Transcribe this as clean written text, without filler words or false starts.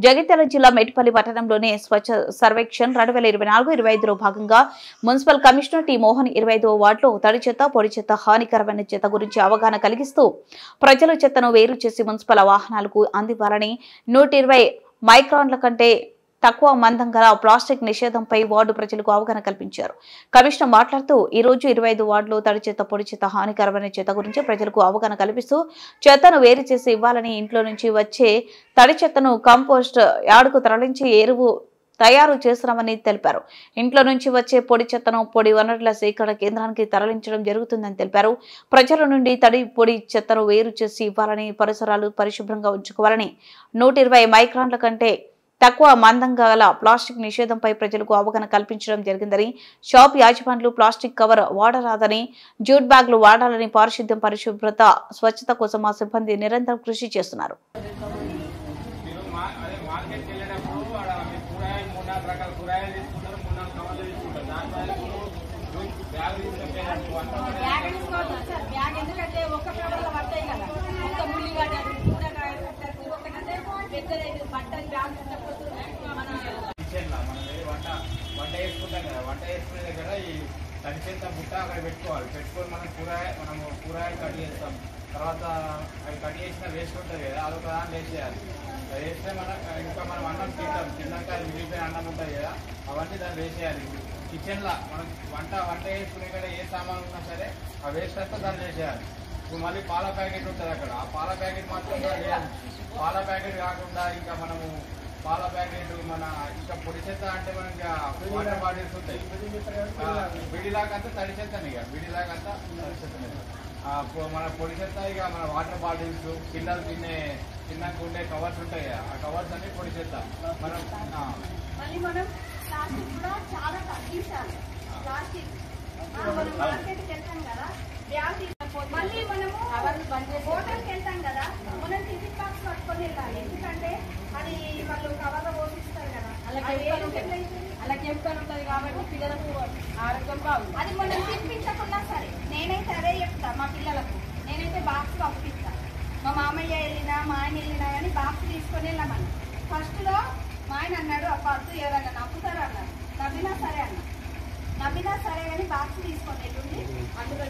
జగిత్యాల జిల్లా మేటిపల్లి పట్టణంలోని స్వచ్ఛ సర్వేక్షణ్ 2024-25లో భాగంగా మున్సిపల్ కమిషనర్ టి మోహన్ 25వ వార్డులో తడి చెత్త, పొడి చెత్త, హానికరమైన చెత్త గురించి అవగాహన కలిగిస్తూ ప్రజలు చెత్తను వేరు చేసి మున్సిపల్ వాహనాలకు అందివ్వాలని 120 మైక్రాన్ల కంటే తక్కువ మందం గల ప్లాస్టిక్ నిషేధంపై వార్డు ప్రజలకు అవగాహన కల్పించారు. కమిషనర్ మాట్లాడుతూ ఈ రోజు 25 వార్డులో తడి చెత్త, పొడి చెత్త, హానికరమైన చెత్త గురించి ప్రజలకు అవగాహన కల్పిస్తూ చెత్తను వేరు చేసి ఇవ్వాలని, ఇంట్లో నుంచి వచ్చే తడి చెత్తను కంపోస్ట్ యార్డుకు తరలించి ఎరువు తయారు చేస్తున్నామని తెలిపారు. ఇంట్లో నుంచి వచ్చే పొడి చెత్తను పొడి వనరుల సేకరణ కేంద్రానికి తరలించడం జరుగుతుందని తెలిపారు. ప్రజల నుండి తడి పొడి చెత్తను వేరు చేసి ఇవ్వాలని, పరిసరాలు పరిశుభ్రంగా ఉంచుకోవాలని, 120 మైక్రాన్ల కంటే తక్కువ మందం గల ప్లాస్టిక్ నిషేధంపై ప్రజలకు అవగాహన కల్పించడం జరిగిందని, షాప్ యాజమానులు ప్లాస్టిక్ కవర్ వాడరాదని, జూట్ బ్యాగ్లు వాడాలని, పారిశుద్ధ్యం, పరిశుభ్రత, స్వచ్ఛత కోసం మా సిబ్బంది నిరంతరం కృషి చేస్తున్నారు. వంట వేసుకుంటాం కదా, వంట వేసుకునే దగ్గర ఈ తడి చెత్త బుట్ట అక్కడ పెట్టుకోవాలి. పెట్టుకొని మనం కూరగాయలు కట్ చేస్తాం. తర్వాత అవి కట్ చేసిన వేస్ట్ ఉంటుంది కదా, అదొక దాన్ని వేసేయాలి. వేస్తే ఇంకా మనం అన్నం తిన్నాక అది మిగిలిపోయిన అన్నం ఉంటుంది కదా, అవన్నీ దాన్ని వేసేయాలి. కిచెన్లో మనం వంట వేసుకునే కదా ఏ సామాన్ ఉన్నా సరే ఆ వేస్ట్ అంతా దాన్ని వేసేయాలి. ఇప్పుడు మళ్ళీ పాల ప్యాకెట్ ఉంటుంది అక్కడ, ఆ పాల ప్యాకెట్ మాత్రం వేయాలి. పాల ప్యాకెట్ కాకుండా ఇంకా మనము పాల ప్యాకెట్ ఇంకా పొడి చెత్త అంటే మనకి వాటర్ బాటిల్స్ ఉంటాయి. విడిలాగంతా తడి చెత్తని, ఇక విడిలాగంతా తడి చెత్తనే. మన పొడి చెత్త ఇక మన వాటర్ బాటిల్స్, పిల్లలు తిన్నాక ఉండే కవర్స్ ఉంటాయి, ఆ కవర్స్ అన్ని పొడి చెత్త. మనం ప్లాస్టిక్ కూడా చాలా తగ్గించాలి. ప్లాస్టిక్ మార్కెట్కి వెళ్తాం కదా, మళ్ళీ మనము హోటల్కి వెళ్తాం కదా, మనం టిఫిన్ బాక్స్ పట్టుకొని వెళ్ళాలి. ఎందుకంటే అది వాళ్ళు కవర్లో పోషిస్తారు కదా, అలా కెమికల్ ఉంటుంది కాబట్టి పిల్లలకు ఆరోగ్యం బాగుంది. అది మనం తినిపించకుండా సరే, నేనైతే అదే చెప్తా మా పిల్లలకు. నేనైతే బాక్స్ పంపిస్తా. మా మామయ్య వెళ్ళినా, మా ఆయన వెళ్ళినా కానీ బాక్స్ తీసుకొని వెళ్ళామని. ఫస్ట్లో మా ఆయన అన్నాడు, అప్పుడు ఎవరన్నా నవ్వుతారు అన్నారు. నవ్వినా సరే కానీ బాక్స్ తీసుకొని వెళ్ళండి అందులో